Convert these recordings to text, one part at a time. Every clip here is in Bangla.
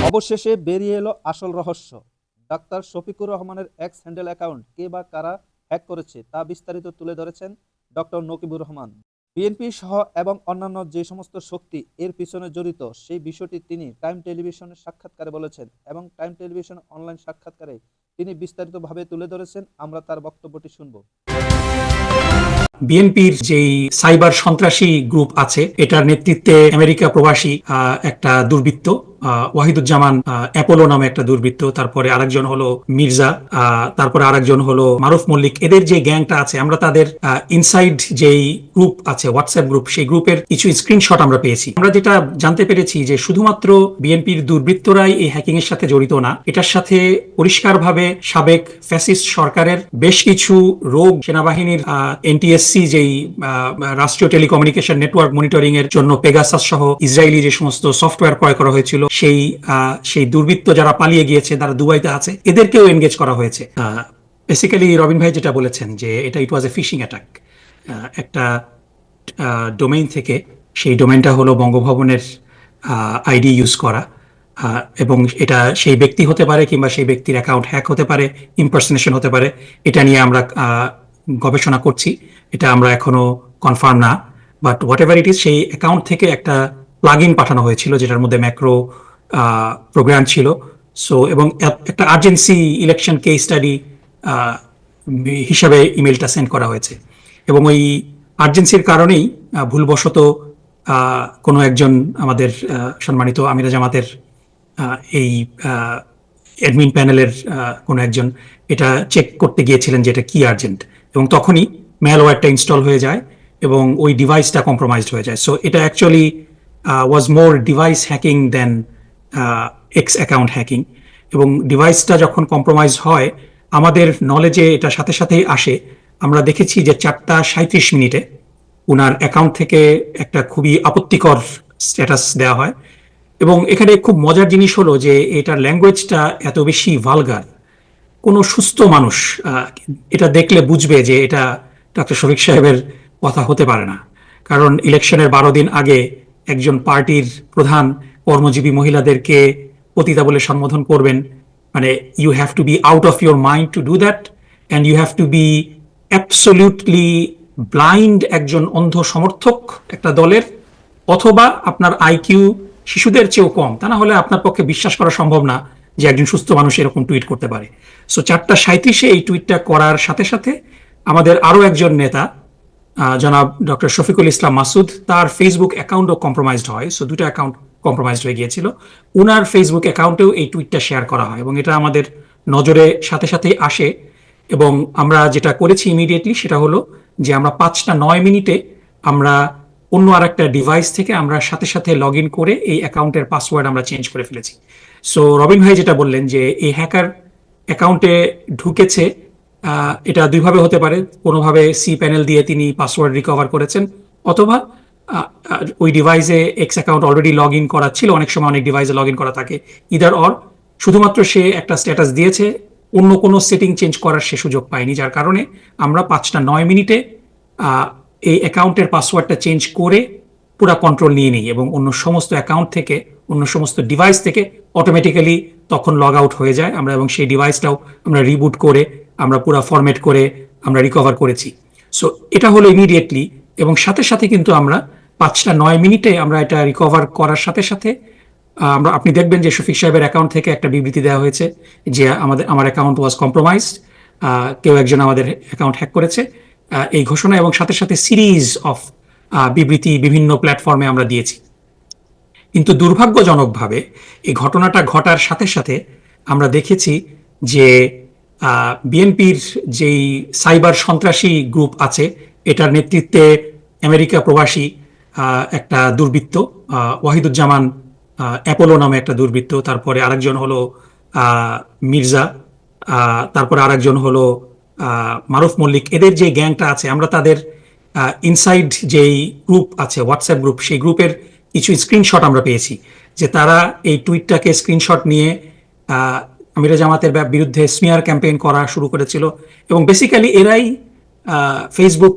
অবশেষে বেরিয়ে এলো আসল রহস্য। ডাক্তার শফিকুর রহমানের এক্স হ্যান্ডেল অ্যাকাউন্ট কে বা কারা হ্যাক করেছে তা বিস্তারিত তুলে ধরেছেন ডক্টর নকিবুর রহমান। বিএনপি সহ এবং অন্যান্য যে সমস্ত শক্তি এর পিছনে জড়িত সেই বিষয়টি তিনি টাইম টেলিভিশনের সাক্ষাৎকারে বলেছেন এবং টাইম টেলিভিশন অনলাইন সাক্ষাৎকারে তিনি বিস্তারিতভাবে তুলে ধরেছেন। আমরা তার বক্তব্যটি শুনব। বিএনপির যেই সাইবার সন্ত্রাসী গ্রুপ আছে এটার নেতৃত্বে আমেরিকা প্রবাসী একটা দুর্বৃত্ত ওয়াহিদুজ্জামান অ্যাপোলো নামে একটা দুর্বৃত্ত, তারপরে আরেকজন হলো মির্জা, তারপরে আরেকজন হলো মারুফ মল্লিক। এদের যে গ্যাংটা আছে আমরা তাদের ইনসাইড যেই গ্রুপ আছে হোয়াটসঅ্যাপ গ্রুপ, সেই গ্রুপের কিছু স্ক্রিনশট আমরা পেয়েছি। আমরা যেটা জানতে পেরেছি যে শুধুমাত্র বিএনপির দুর্বৃত্তরাই এই হ্যাকিং এর সাথে জড়িত না, এটার সাথে পরিষ্কারভাবে সাবেক ফ্যাসিস্ট সরকারের বেশ কিছু রোগ সেনাবাহিনীর এনটিএসসি যেই রাষ্ট্রীয় টেলিকমিউনিকেশন নেটওয়ার্ক মনিটরিং এর জন্য পেগাসাস সহ ইসরায়েলি যে সমস্ত সফটওয়্যার ক্রয় করা হয়েছিল সেই দুর্বৃত্ত যারা পালিয়ে গিয়েছে, তারা দুবাইতে আছে, এদেরকেও এনগেজ করা হয়েছে। বেসিক্যালি রবিন ভাই যেটা বলেছেন যে এটা ইট ওয়াজ এ ফিশিং অ্যাটাক। একটা ডোমেইন থেকে, সেই ডোমেইনটা হলো বঙ্গভবনের আইডি ইউজ করা, এবং এটা সেই ব্যক্তি হতে পারে কিংবা সেই ব্যক্তির অ্যাকাউন্ট হ্যাক হতে পারে, ইম্পারসনেশন হতে পারে। এটা নিয়ে আমরা গবেষণা করছি, এটা আমরা এখনো কনফার্ম না, but what ever it is, সেই অ্যাকাউন্ট থেকে একটা প্লাগ ইন পাঠানো হয়েছিল যেটার মধ্যে ম্যাক্রো প্রোগ্রাম ছিল। সো এবং একটা আর্জেন্সি ইলেকশন কেস স্টাডি হিসাবে ইমেলটা সেন্ড করা হয়েছে, এবং ওই আর্জেন্সির কারণেই ভুলবশত কোনো একজন আমাদের সম্মানিত আমিরা জামাতের এই অ্যাডমিন প্যানেলের কোনো একজন এটা চেক করতে গিয়েছিলেন যে এটা কি আর্জেন্ট, এবং তখনই ম্যালওয়্যারটা ইনস্টল হয়ে যায় এবং ওই ডিভাইসটা কম্প্রোমাইজড হয়ে যায়। সো এটা অ্যাকচুয়ালি ওয়াজ মোর ডিভাইস হ্যাকিং দেন এক্স অ্যাকাউন্ট হ্যাকিং। এবং ডিভাইসটা যখন কম্প্রোমাইজ হয় আমাদের নলেজে এটা সাথে সাথেই আসে। আমরা দেখেছি যে 4:37 ওনার অ্যাকাউন্ট থেকে একটা খুবই আপত্তিকর স্ট্যাটাস দেওয়া হয়, এবং এখানে খুব মজার জিনিস হলো যে এটার ল্যাঙ্গুয়েজটা এত বেশি ভালগার। কোনো সুস্থ মানুষ এটা দেখলে বুঝবে যে এটা ডক্টর শফিক সাহেবের কথা হতে পারে না, কারণ ইলেকশনের 12 দিন আগে একজন পার্টির প্রধান কর্মজীবী মহিলাদেরকে পতিতা বলে সম্বোধন করবেন, মানে you have to be out of your mind to do that, and you have to be absolutely blind, একজন অন্ধ সমর্থক একটা দলের, অথবা আপনার আইকিউ শিশুদের চেয়েও কম, তা না হলে আপনার পক্ষে বিশ্বাস করা সম্ভব না যে একজন সুস্থ মানুষ এরকম টুইট করতে পারে। সো 4:37 এই টুইটটা করার সাথে সাথে আমাদের আরো একজন নেতা জনাব ডক্টর শফিকুল ইসলাম মাসুদ, তার ফেসবুক অ্যাকাউন্টও কম্প্রোমাইজড হয়। সো দুটো অ্যাকাউন্ট কম্প্রোমাইজড হয়ে গিয়েছিল, ওনার ফেসবুক অ্যাকাউন্টেও এই টুইটটা শেয়ার করা হয়, এবং এটা আমাদের নজরে সাথে সাথেই আসে। এবং আমরা যেটা করেছি ইমিডিয়েটলি সেটা হলো যে আমরা 5:09 আমরা অন্য আর একটা ডিভাইস থেকে আমরা সাথে সাথে লগ ইন করে এই অ্যাকাউন্টের পাসওয়ার্ড আমরা চেঞ্জ করে ফেলেছি। সো রবিন ভাই যেটা বললেন যে এই হ্যাকার অ্যাকাউন্টে ঢুকেছে, এটা দুইভাবে হতে পারে। কোনোভাবে সি প্যানেল দিয়ে তিনি পাসওয়ার্ড রিকভার করেছেন, অথবা ওই ডিভাইসে x account already log in করা ছিল, অনেক সময় অনেক ডিভাইসে লগ ইন করা থাকে, ইদার অর শুধুমাত্র সে একটা স্ট্যাটাস দিয়েছে, অন্য কোনো সেটিং চেঞ্জ করার সে সুযোগ পায়নি, যার কারণে আমরা 5:09 এই অ্যাকাউন্টের পাসওয়ার্ডটা চেঞ্জ করে পুরো কন্ট্রোল নিয়ে নিই, এবং অন্য সমস্ত অ্যাকাউন্ট থেকে, অন্য সমস্ত ডিভাইস থেকে অটোমেটিক্যালি তখন লগ আউট হয়ে যায় আমরা, এবং সেই ডিভাইসটাও আমরা রিবুট করে আমরা পুরো ফরম্যাট করে আমরা রিকভার করেছি। সো এটা হলো ইমিডিয়েটলি, এবং সাথে সাথে কিন্তু আমরা 5:09 আমরা এটা রিকভার করার সাথে সাথে আপনি দেখবেন যে শফিক সাহেবের অ্যাকাউন্ট থেকে একটা বিবৃতি দেওয়া হয়েছে যে আমার অ্যাকাউন্ট ওয়াজ কম্প্রোমাইজড, কেউ একজন আমাদের অ্যাকাউন্ট হ্যাক করেছে, এই ঘোষণা, এবং সাথে সাথে সিরিজ অফ বিবৃতি বিভিন্ন প্ল্যাটফর্মে আমরা দিয়েছি। কিন্তু দুর্ভাগ্যজনকভাবে এই ঘটনাটা ঘটার সাথে সাথে আমরা দেখেছি যে বিএনপির যেই সাইবার সন্ত্রাসী গ্রুপ আছে এটার নেতৃত্বে আমেরিকা প্রবাসী একটা দুর্বৃত্ত ওয়াহিদুজ্জামান অ্যাপোলো নামে একটা দুর্বৃত্ত, তারপরে আরেকজন হলো মির্জা, তারপরে আরেকজন হলো মারুফ মল্লিক। এদের যে গ্যাংটা আছে আমরা তাদের ইনসাইড যেই গ্রুপ আছে হোয়াটসঅ্যাপ গ্রুপ, সেই গ্রুপের কিছু স্ক্রিনশট আমরা পেয়েছি, যে তারা এই টুইটটাকে স্ক্রিনশট নিয়ে আমিরা জামাতের বিরুদ্ধে স্মিয়ার ক্যাম্পেইন করা শুরু করেছিল, এবং বেসিক্যালি এরাই ফেসবুক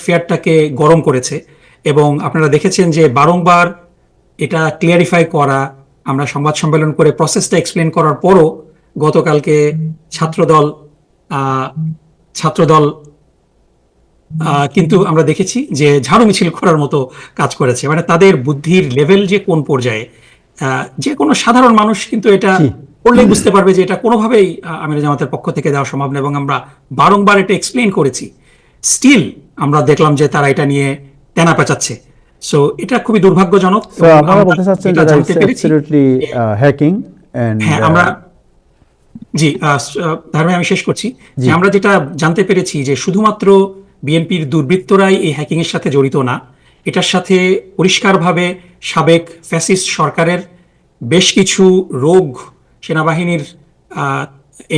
ফেয়ারটাকে গরম করেছে। এবং আপনারা দেখেছেন যে বারংবার এটা ক্লিয়ারিফাই করা আমরা সংবাদ সম্মেলন করে প্রসেসটা এক্সপ্লেন করার পরও গতকালকে ছাত্রদল আহ, ছাত্রদল কিন্তু আমরা দেখেছি যে ঝাড়ু মিছিল করার মতো কাজ করেছে, মানে তাদের বুদ্ধির লেভেল যে কোন পর্যায়ে। যে কোনো সাধারণ মানুষ কিন্তু এটা জি। পড়লেই বুঝতে পারবে যে এটা কোনোভাবেই আমির জামাতের পক্ষ থেকে দেওয়া সম্ভব না, এবং আমরা বারংবার এটা এক্সপ্লেন করেছি। স্টিল আমরা দেখলাম যে তারা এটা নিয়ে তেনা পেঁচাচ্ছে। সো এটা খুবই দুর্ভাগ্যজনক। সো এবং আপনারা আমরা বলতে চাচ্ছেন যেটা যে জানতে পেরেছি অ্যাবসলিউটলি হ্যাকিং এন্ড হ্যাঁ আমরা জি ধর্মে আমি শেষ করছি যে জি। আমরা যেটা জানতে পেরেছি যে শুধুমাত্র বিএনপির দুর্বৃত্তরাই এই হ্যাকিং এর সাথে জড়িত না, এটার সাথে পরিষ্কারভাবে সাবেক ফ্যাসিস্ট সরকারের বেশ কিছু রোগ সেনাবাহিনীর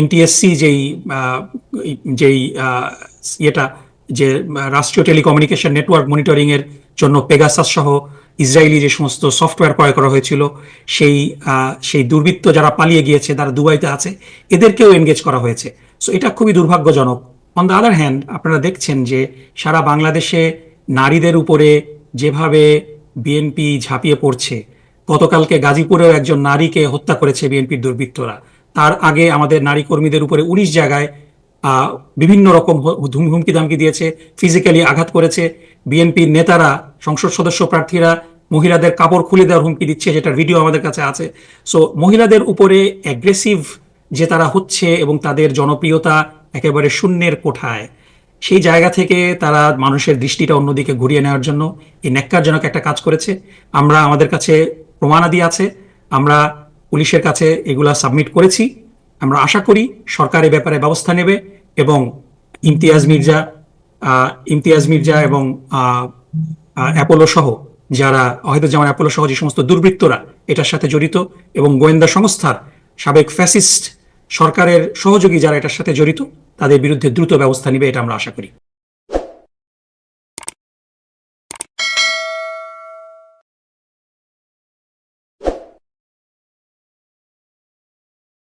এনটিএসসি যেই ইয়েটা যে রাষ্ট্রীয় টেলিকমিউনিকেশন নেটওয়ার্ক মনিটরিং এর জন্য পেগাসাস সহ ইসরায়েলি যে সমস্ত সফটওয়্যার ক্রয় করা হয়েছিল, সেই দুর্বৃত্ত যারা পালিয়ে গিয়েছে, যারা দুবাইতে আছে, এদেরকেও এনগেজ করা হয়েছে। সো এটা খুবই দুর্ভাগ্যজনক। অন দ্য আদার হ্যান্ড আপনারা দেখছেন যে সারা বাংলাদেশে নারীদের উপরে যেভাবে বিএনপি ঝাঁপিয়ে পড়ছে, গতকালকে গাজীপুরেও একজন নারীকে হত্যা করেছে বিএনপির দুর্বৃত্তরা। তার আগে আমাদের নারী কর্মীদের উপরে 19 জায়গায় বিভিন্ন রকম হুমকি ধামকি দিয়েছে, ফিজিক্যালি আঘাত করেছে। বিএনপির নেতারা, সংসদ সদস্য প্রার্থীরা মহিলাদের কাপড় খুলে দেওয়ার হুমকি দিচ্ছে, যেটার ভিডিও আমাদের কাছে আছে। সো মহিলাদের উপরে অ্যাগ্রেসিভ যে তারা হচ্ছে এবং তাদের জনপ্রিয়তা একেবারে শূন্যের কোঠায়, সেই জায়গা থেকে তারা মানুষের দৃষ্টিটা অন্যদিকে ঘুরিয়ে নেওয়ার জন্য এই ন্যাক্কারজনক একটা কাজ করেছে। আমাদের কাছে প্রমাণাদি আছে, আমরা পুলিশের কাছে এগুলা সাবমিট করেছি। আমরা আশা করি সরকার এ ব্যাপারে ব্যবস্থা নেবে এবং ইমতিয়াজ মির্জা এবং অ্যাপোলো সহ যারা ওয়াহিদুজ্জামান অ্যাপোলো সহ যে সমস্ত দুর্বৃত্তরা এটার সাথে জড়িত এবং গোয়েন্দা সংস্থার সাবেক ফ্যাসিস্ট সরকারের সহযোগী যারা এটার সাথে জড়িত, তাদের বিরুদ্ধে দ্রুত ব্যবস্থা নেবে, এটা আমরা আশা করি।